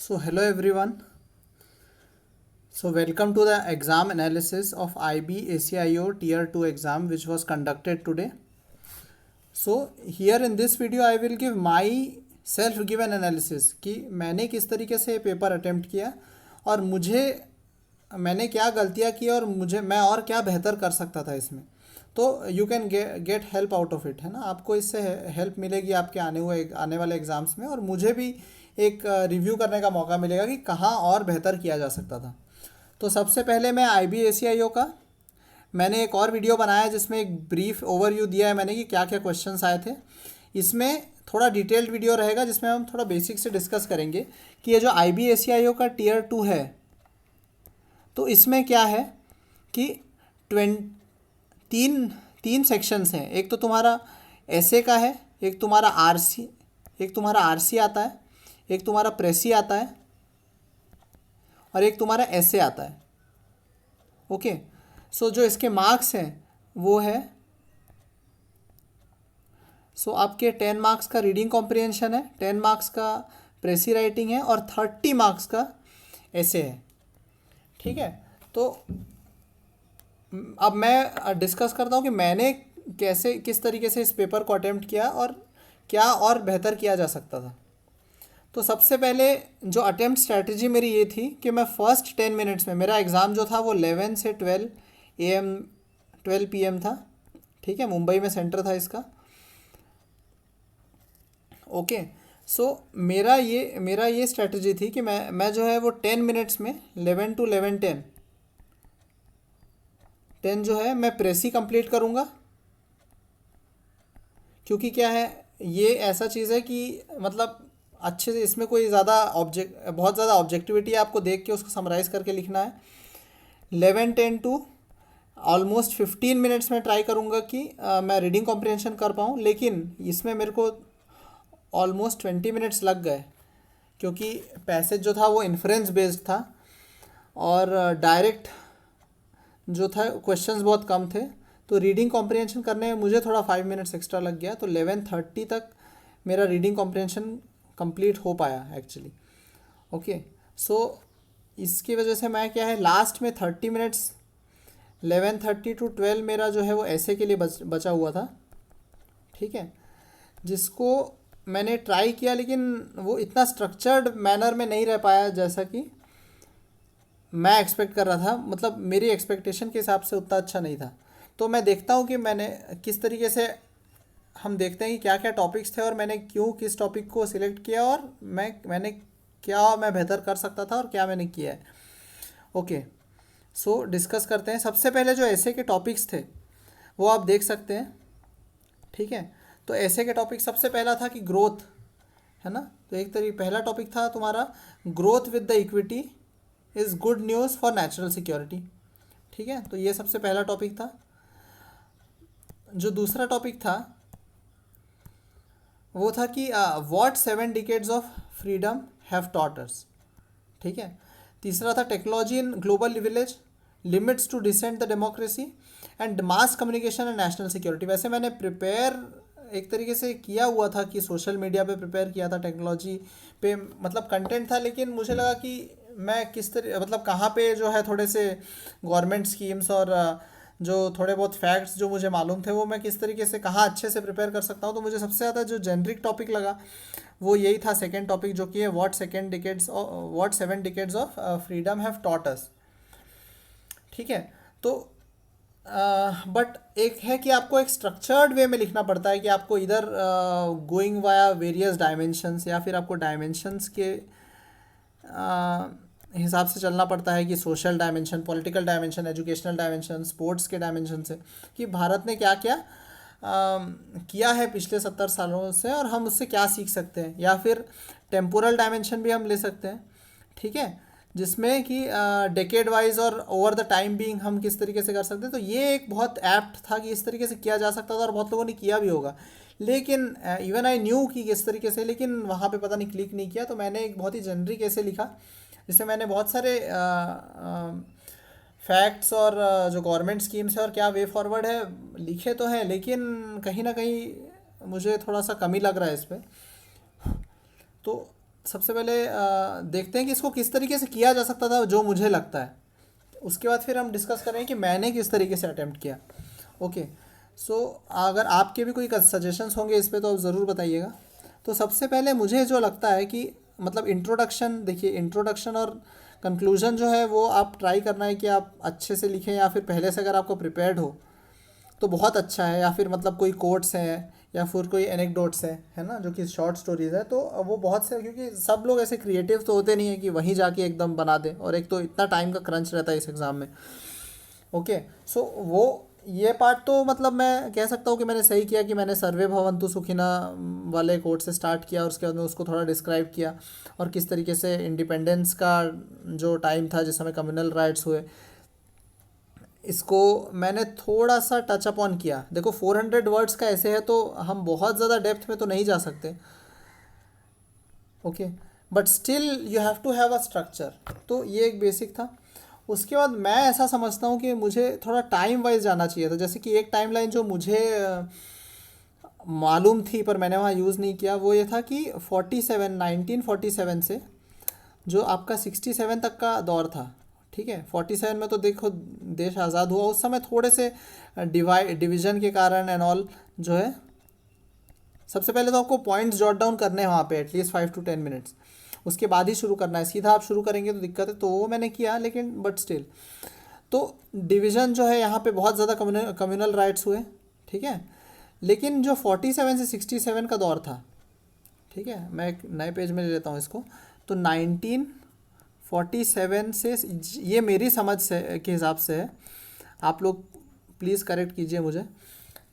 So hello everyone. So welcome to the exam analysis of IB ACIO Tier 2 exam which was conducted today. So here in this video I will give my self given analysis कि मैंने किस तरीके से paper attempt किया और मैंने क्या गलतियाँ की और मैं और क्या बेहतर कर सकता था इसमें। तो you can get help out of it, है ना। आपको इससे हेल्प मिलेगी आपके आने वाले एग्ज़ाम्स में, और मुझे भी एक रिव्यू करने का मौका मिलेगा कि कहाँ और बेहतर किया जा सकता था। तो सबसे पहले मैं IBACIO का मैंने एक और वीडियो बनाया जिसमें एक ब्रीफ ओवरव्यू दिया है मैंने कि क्या क्या क्वेश्चंस आए थे। इसमें थोड़ा डिटेल्ड वीडियो रहेगा जिसमें हम थोड़ा बेसिक से डिस्कस करेंगे कि ये जो IBACIO का Tier 2 है तो इसमें क्या है कि तीन सेक्शंस हैं। एक तो तुम्हारा ऐसे का है, एक तुम्हारा आरसी आता है, एक तुम्हारा प्रेसी आता है और एक तुम्हारा ऐसे आता है। ओके, सो जो इसके मार्क्स हैं वो है, आपके 10 मार्क्स का रीडिंग कॉम्प्रिहेंशन है, 10 मार्क्स का प्रेसी राइटिंग है और 30 मार्क्स का ऐसे है। ठीक है, तो अब मैं डिस्कस करता हूँ कि मैंने किस तरीके से इस पेपर को अटेम्प्ट किया और क्या और बेहतर किया जा सकता था। तो सबसे पहले जो अटेम्प्ट स्ट्रैटेजी मेरी ये थी कि मैं फर्स्ट 10 मिनट्स में, मेरा एग्ज़ाम जो था वो 11 से 12 PM था। ठीक है, मुंबई में सेंटर था इसका। ओके, सो मेरा ये स्ट्रैटेजी थी कि मैं जो है वो 10 मिनट्स में 11 to 11:10 जो है मैं प्रेसी कंप्लीट करूँगा, क्योंकि क्या है ये ऐसा चीज़ है कि मतलब अच्छे से इसमें कोई बहुत ज़्यादा ऑब्जेक्टिविटी है, आपको देख के उसको समराइज़ करके लिखना है। 11:10 टू ऑलमोस्ट 15 मिनट्स में ट्राई करूँगा कि मैं रीडिंग कॉम्प्रिहेंशन कर पाऊँ, लेकिन इसमें मेरे को ऑलमोस्ट 20 मिनट्स लग गए क्योंकि पैसेज जो था वो इन्फ्रेंस बेस्ड था और डायरेक्ट जो था क्वेश्चंस बहुत कम थे। तो रीडिंग कॉम्प्रिहेंशन करने में मुझे थोड़ा 5 मिनट्स एक्स्ट्रा लग गया, तो 11:30 तक मेरा रीडिंग कॉम्प्रिहेंशन कंप्लीट हो पाया एक्चुअली। ओके, सो इसकी वजह से मैं क्या है लास्ट में 30 मिनट्स 11:30 to 12 मेरा जो है वो ऐसे के लिए बचा हुआ था। ठीक है, जिसको मैंने ट्राई किया, लेकिन वो इतना स्ट्रक्चर्ड मैनर में नहीं रह पाया जैसा कि मैं एक्सपेक्ट कर रहा था। मतलब मेरी एक्सपेक्टेशन के हिसाब से उतना अच्छा नहीं था। तो मैं देखता हूँ कि मैंने किस तरीके से, हम देखते हैं कि क्या क्या टॉपिक्स थे और मैंने क्यों किस टॉपिक को सिलेक्ट किया और मैंने क्या मैं बेहतर कर सकता था और क्या मैंने किया है। ओके, सो डिस्कस करते हैं। सबसे पहले जो ऐसे के टॉपिक्स थे वो आप देख सकते हैं। ठीक है, तो ऐसे के टॉपिक सबसे पहला था कि ग्रोथ, है ना। तो पहला टॉपिक था तुम्हारा growth with the equity is good news for national security. ठीक है, तो ये सबसे पहला टॉपिक था। जो दूसरा टॉपिक था वो था कि what 7 decades of freedom have taught us. ठीक है, तीसरा था technology in global village, limits to dissent the democracy and mass communication and national security. वैसे मैंने प्रिपेयर एक तरीके से किया हुआ था कि सोशल मीडिया पे प्रिपेयर किया था, टेक्नोलॉजी पे मतलब कंटेंट था, लेकिन मुझे लगा कि मैं मतलब कहाँ पे जो है थोड़े से गवर्नमेंट स्कीम्स और जो थोड़े बहुत फैक्ट्स जो मुझे मालूम थे वो मैं किस तरीके से कहाँ अच्छे से प्रिपेयर कर सकता हूँ। तो मुझे सबसे ज़्यादा जो जेनरिक टॉपिक लगा वो यही था, सेकेंड टॉपिक, जो कि है what 7 decades of freedom have taught us. ठीक है, तो बट एक है कि आपको एक स्ट्रक्चर्ड वे में लिखना पड़ता है कि आपको इधर गोइंग वाया वेरियस डायमेंशंस या फिर आपको डायमेंशंस के हिसाब से चलना पड़ता है कि social dimension, political dimension, educational dimension, sports के डायमेंशन से कि भारत ने क्या क्या किया है पिछले 70 सालों से और हम उससे क्या सीख सकते हैं, या फिर टेम्पोरल डायमेंशन भी हम ले सकते हैं। ठीक है, जिसमें कि डेकेड वाइज और ओवर द टाइम बीइंग हम किस तरीके से कर सकते हैं। तो ये एक बहुत एप्ट था कि इस तरीके से किया जा सकता था और बहुत लोगों ने किया भी होगा, लेकिन इवन आई न्यू कि किस तरीके से, लेकिन वहाँ पे पता नहीं क्लिक नहीं किया। तो मैंने एक बहुत ही जेनरिक ऐसे लिखा जिसमें मैंने बहुत सारे फैक्ट्स और जो गवर्नमेंट स्कीम्स है और क्या वे फॉरवर्ड है लिखे तो हैं, लेकिन कहीं ना कहीं मुझे थोड़ा सा कमी लग रहा है इस पर। तो सबसे पहले देखते हैं कि इसको किस तरीके से किया जा सकता था, जो मुझे लगता है। उसके बाद फिर हम डिस्कस करें कि मैंने किस तरीके से अटेम्प्ट किया। ओके। सो अगर आपके भी कोई सजेशंस होंगे इस पे तो आप ज़रूर बताइएगा। तो सबसे पहले मुझे जो लगता है कि मतलब इंट्रोडक्शन, देखिए इंट्रोडक्शन और कंक्लूजन जो है वो आप ट्राई करना है कि आप अच्छे से लिखें, या फिर पहले से अगर आपको प्रिपेयर्ड हो तो बहुत अच्छा है, या फिर मतलब कोई कोट्स हैं या फिर कोई एनेक्डोट्स हैं, है ना, जो कि शॉर्ट स्टोरीज़ है, तो वो बहुत से, क्योंकि सब लोग ऐसे क्रिएटिव तो होते नहीं है कि वहीं जाके एकदम बना दे, और एक तो इतना टाइम का क्रंच रहता है इस एग्ज़ाम में। ओके। सो वो ये पार्ट तो मतलब मैं कह सकता हूँ कि मैंने सही किया कि मैंने सर्वे भवन्तु सुखिना वाले कोट से स्टार्ट किया, और उसके बाद में उसको थोड़ा डिस्क्राइब किया, और किस तरीके से इंडिपेंडेंस का जो टाइम था जिस समय कम्युनल राइट्स हुए, इसको मैंने थोड़ा सा टच अप ऑन किया। देखो 400 वर्ड्स का ऐसे है तो हम बहुत ज़्यादा डेप्थ में तो नहीं जा सकते। Okay. But still you have to have a structure. तो ये एक बेसिक था। उसके बाद मैं ऐसा समझता हूँ कि मुझे थोड़ा टाइम वाइज जाना चाहिए था। जैसे कि एक टाइमलाइन जो मुझे मालूम थी पर मैंने वहाँ यूज़ नहीं किया, वो ये था कि 1947 से जो आपका 67 तक का दौर था, ठीक है। 47 में तो देखो देश आज़ाद हुआ, उस समय थोड़े से डिवीज़न के कारण एंड ऑल जो है, सबसे पहले तो आपको पॉइंट्स जॉट डाउन करने हैं वहाँ पे एटलीस्ट 5 to 10 मिनट्स, उसके बाद ही शुरू करना है। सीधा आप शुरू करेंगे तो दिक्कत है, तो वो मैंने किया, लेकिन बट स्टिल तो डिवीज़न जो है यहाँ पे बहुत ज़्यादा कम्युनल राइट्स हुए, ठीक है। लेकिन जो 47 से 67 का दौर था, ठीक है, मैं एक नए पेज में ले लेता हूँ इसको, तो 1947 से, ये मेरी समझ से के हिसाब से है, आप लोग प्लीज़ करेक्ट कीजिए मुझे,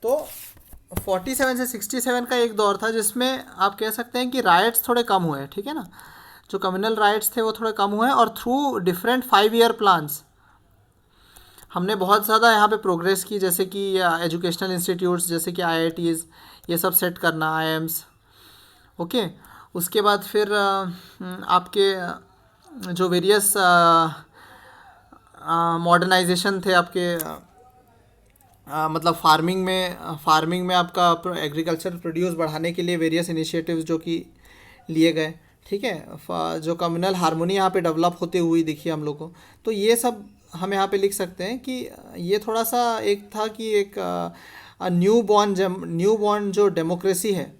तो 47 से 67 का एक दौर था जिसमें आप कह सकते हैं कि राइट्स थोड़े कम हुए हैं, ठीक है ना, जो कम्युनल राइट्स थे वो थोड़े कम हुए हैं, और थ्रू डिफरेंट 5 ईयर प्लान्स हमने बहुत ज़्यादा यहाँ पे प्रोग्रेस की, जैसे कि एजुकेशनल इंस्टीट्यूट्स जैसे कि आईआईटीज़, ये सब सेट करना, आईएम्स। ओके। उसके बाद फिर आपके जो वेरियस मॉडर्नाइजेशन थे आपके, मतलब फार्मिंग में आपका एग्रीकल्चर प्रोड्यूस बढ़ाने के लिए वेरियस इनिशिएटिव्स जो कि लिए गए, ठीक है। जो कम्युनल हार्मोनी यहाँ पे डेवलप होते हुई दिखी हम लोग को, तो ये सब हम यहाँ पे लिख सकते हैं कि ये थोड़ा सा एक था कि एक न्यू बॉर्न जो डेमोक्रेसी है,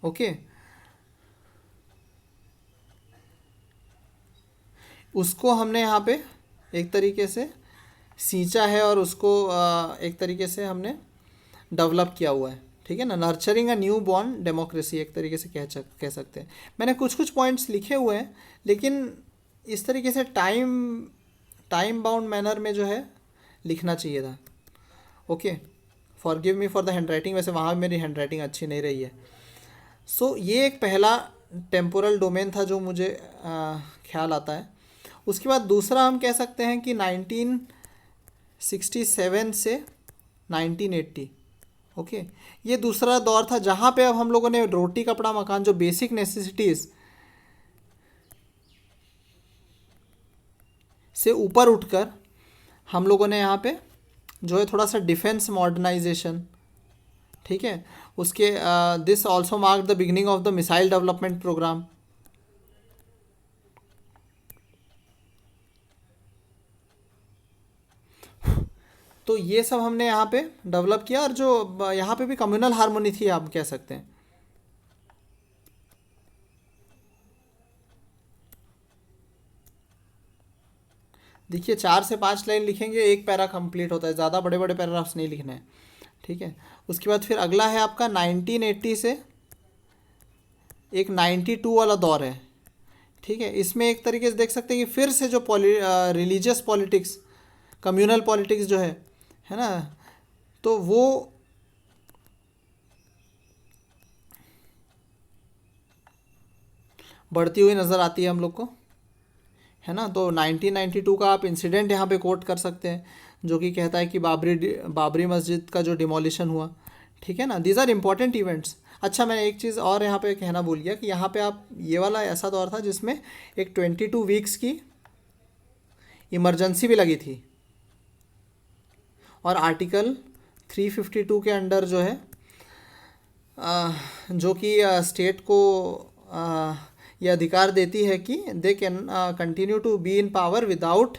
ओके, उसको हमने यहाँ पे एक तरीके से सींचा है, और उसको एक तरीके से हमने डेवलप किया हुआ है, ठीक है ना। Nurturing a new born democracy एक तरीके से कह सकते हैं। मैंने कुछ कुछ पॉइंट्स लिखे हुए हैं, लेकिन इस तरीके से टाइम बाउंड मैनर में जो है लिखना चाहिए था। Okay. Forgive me for the hand writing, वैसे वहाँ मेरी हैंड राइटिंग अच्छी नहीं रही है। सो ये एक पहला टेम्पोरल डोमेन था जो मुझे ख्याल आता है। उसके बाद दूसरा हम कह सकते हैं कि 1967 से 1980, ओके, ये दूसरा दौर था जहाँ पे अब हम लोगों ने रोटी कपड़ा मकान, जो बेसिक नेसेसिटीज़ से ऊपर उठकर हम लोगों ने यहाँ पे जो है थोड़ा सा डिफेंस मॉडर्नाइजेशन, ठीक है, उसके this also mark the beginning of the missile development programme. तो ये सब हमने यहाँ पे डेवलप किया, और जो यहाँ पे भी कम्युनल हार्मोनी थी आप कह सकते हैं। देखिए 4 से 5 लाइन लिखेंगे, एक पैरा कंप्लीट होता है, ज़्यादा बड़े बड़े पैराग्राफ्स नहीं लिखने हैं, ठीक है। उसके बाद फिर अगला है आपका 1980 से एक 92 वाला दौर है, ठीक है। इसमें एक तरीके से देख सकते हैं कि फिर से जो रिलीजियस पॉलिटिक्स, कम्युनल पॉलिटिक्स जो है ना, तो वो बढ़ती हुई नज़र आती है हम लोग को, है ना। तो 1992 का आप इंसिडेंट यहाँ पे कोट कर सकते हैं, जो कि कहता है कि बाबरी मस्जिद का जो डिमोलिशन हुआ, ठीक है ना। These are important events. अच्छा, मैंने एक चीज़ और यहाँ पे कहना भूल गया कि यहाँ पे आप, ये वाला ऐसा दौर था जिसमें एक 22 वीक्स की इमरजेंसी भी लगी थी, और आर्टिकल 352 के अंडर जो है जो कि स्टेट को ये अधिकार देती है कि they can continue to be in power without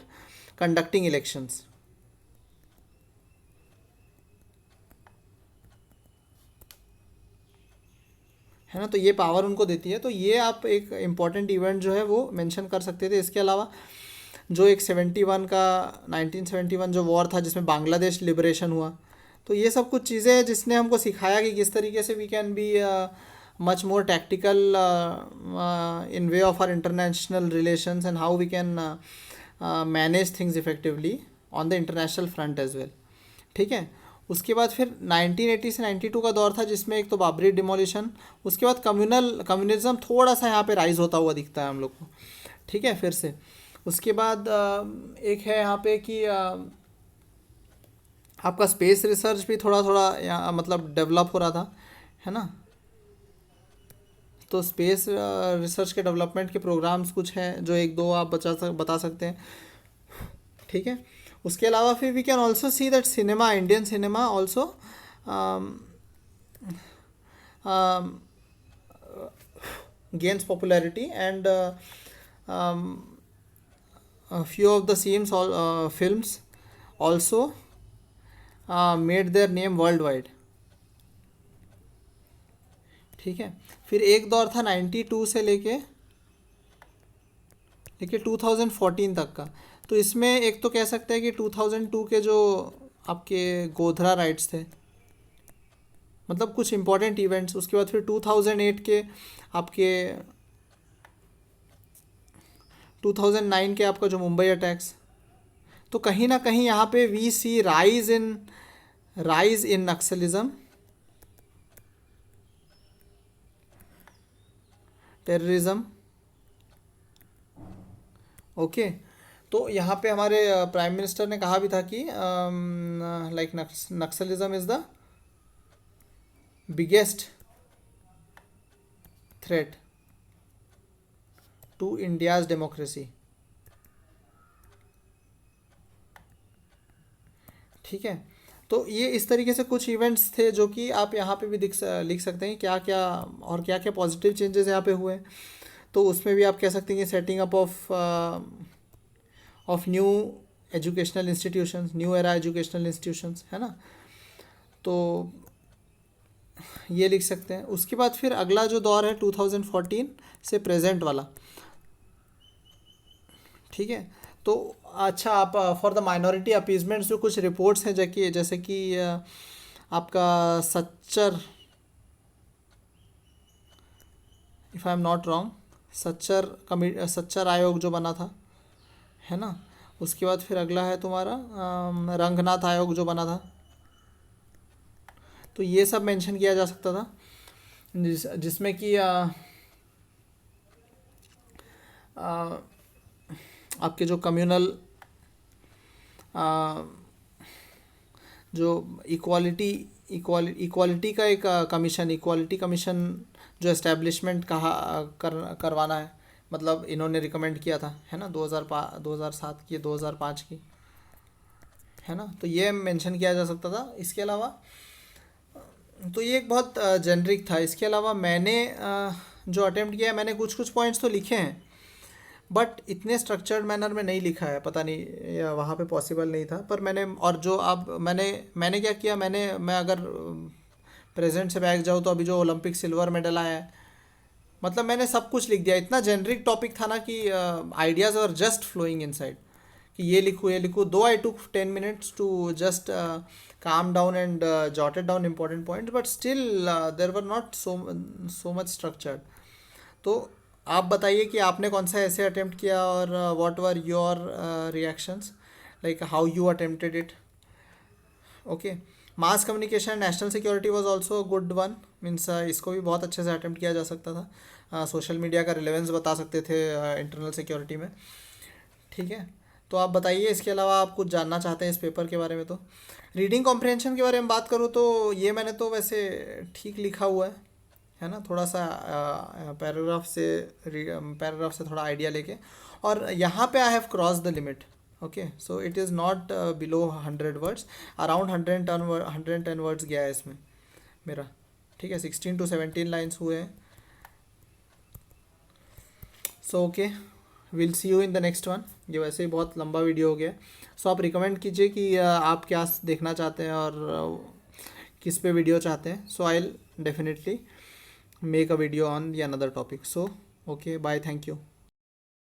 conducting elections. है ना, तो ये पावर उनको देती है। तो ये आप एक इम्पॉर्टेंट इवेंट जो है वो मेंशन कर सकते थे। इसके अलावा जो एक 71 का 1971 जो वॉर था जिसमें बांग्लादेश लिबरेशन हुआ, तो ये सब कुछ चीज़ें हैं जिसने हमको सिखाया कि किस तरीके से we can be much more tactical in way of our international relations and how we can manage things effectively on the international front as well. ठीक है। उसके बाद फिर 1980 से 92 का दौर था जिसमें एक तो बाबरी डिमोलिशन, उसके बाद कम्युनिज्म थोड़ा सा यहाँ पे राइज होता हुआ दिखता है हम लोग को। ठीक है। फिर से उसके बाद एक है यहाँ पे कि आपका स्पेस रिसर्च भी थोड़ा थोड़ा यहाँ मतलब डेवलप हो रहा था, है ना। तो स्पेस रिसर्च के डेवलपमेंट के प्रोग्राम्स कुछ हैं जो एक दो आप बता सकते हैं। ठीक है। उसके अलावा फिर we can also see that cinema, Indian cinema also gains popularity and a few of the same films also made their name worldwide। ठीक है। फिर एक दौर था 92 से लेके 2014 तक का। तो इसमें एक तो कह सकते हैं कि 2002 के जो आपके गोधरा राइट्स थे, मतलब कुछ इंपॉर्टेंट इवेंट्स। उसके बाद फिर 2008 के आपके 2009 के आपका जो मुंबई अटैक्स, तो कहीं ना कहीं यहाँ पे we see rise in naxalism, terrorism. Okay. तो यहाँ पे हमारे प्राइम मिनिस्टर ने कहा भी था कि like naxalism is the biggest threat to India's democracy. ठीक है। तो ये इस तरीके से कुछ इवेंट्स थे जो कि आप यहाँ पे भी लिख सकते हैं क्या क्या और क्या क्या पॉजिटिव चेंजेस यहाँ पे हुए। तो उसमें भी आप कह सकते हैं कि setting up of new educational institutions, new era educational institutions, है ना। तो ये लिख सकते हैं। उसके बाद फिर अगला जो दौर है 2014 से प्रेजेंट वाला। ठीक है। तो अच्छा, आप फॉर द माइनॉरिटी अपीजमेंट्स जो कुछ रिपोर्ट्स हैं जैसे कि आपका Sachar, if I am not wrong, Sachar आयोग जो बना था, है ना। उसके बाद फिर अगला है तुम्हारा रंगनाथ आयोग जो बना था। तो ये सब मेंशन किया जा सकता था जिसमें कि आपके जो कम्युनल जो इक्वालिटी का एक इक्वालिटी कमीशन जो एस्टेब्लिशमेंट करवाना है, मतलब इन्होंने रिकमेंड किया था, है ना, 2007 की 2005 की, है ना। तो ये मेंशन किया जा सकता था। इसके अलावा तो ये एक बहुत जेनरिक था। इसके अलावा मैंने जो अटेम्प्ट किया है, मैंने कुछ कुछ पॉइंट्स तो लिखे हैं बट इतने स्ट्रक्चर्ड मैनर में नहीं लिखा है, पता नहीं या वहाँ पे पॉसिबल नहीं था। पर मैंने, और जो अब मैंने क्या किया, मैं अगर प्रेजेंट से बैक जाऊँ तो अभी जो ओलंपिक सिल्वर मेडल आया है, मतलब मैंने सब कुछ लिख दिया। इतना जेनरिक टॉपिक था ना कि ideas are just flowing inside कि ये लिखूँ। दो I took 10 minutes to just calm down and jotted down important points, but still there were not so much structured। तो आप बताइए कि आपने कौन सा ऐसे अटेम्प्ट किया और what were your reactions, like how you attempted it. Okay. Mass communication national security was also good one, means इसको भी बहुत अच्छे से अटेम्प्ट किया जा सकता था। सोशल मीडिया का रिलेवेंस बता सकते थे इंटरनल सिक्योरिटी में। ठीक है। तो आप बताइए, इसके अलावा आप कुछ जानना चाहते हैं इस पेपर के बारे में। तो रीडिंग कॉम्प्रहेंशन के बारे में बात करूँ तो ये मैंने तो वैसे ठीक लिखा हुआ है ना, थोड़ा सा पैराग्राफ से थोड़ा आइडिया लेके। और यहाँ पे I have cross the limit. Okay, so it is not below 100 words, around 110 words गया है इसमें मेरा। ठीक है, 16 to 17 लाइन्स हुए हैं। So okay, will see you in the next one. ये वैसे ही बहुत लंबा वीडियो हो गया, सो आप रिकमेंड कीजिए कि आप क्या देखना चाहते हैं और किस पे वीडियो चाहते हैं। So I will definitely make a video on the another topic. So okay, bye, thank you.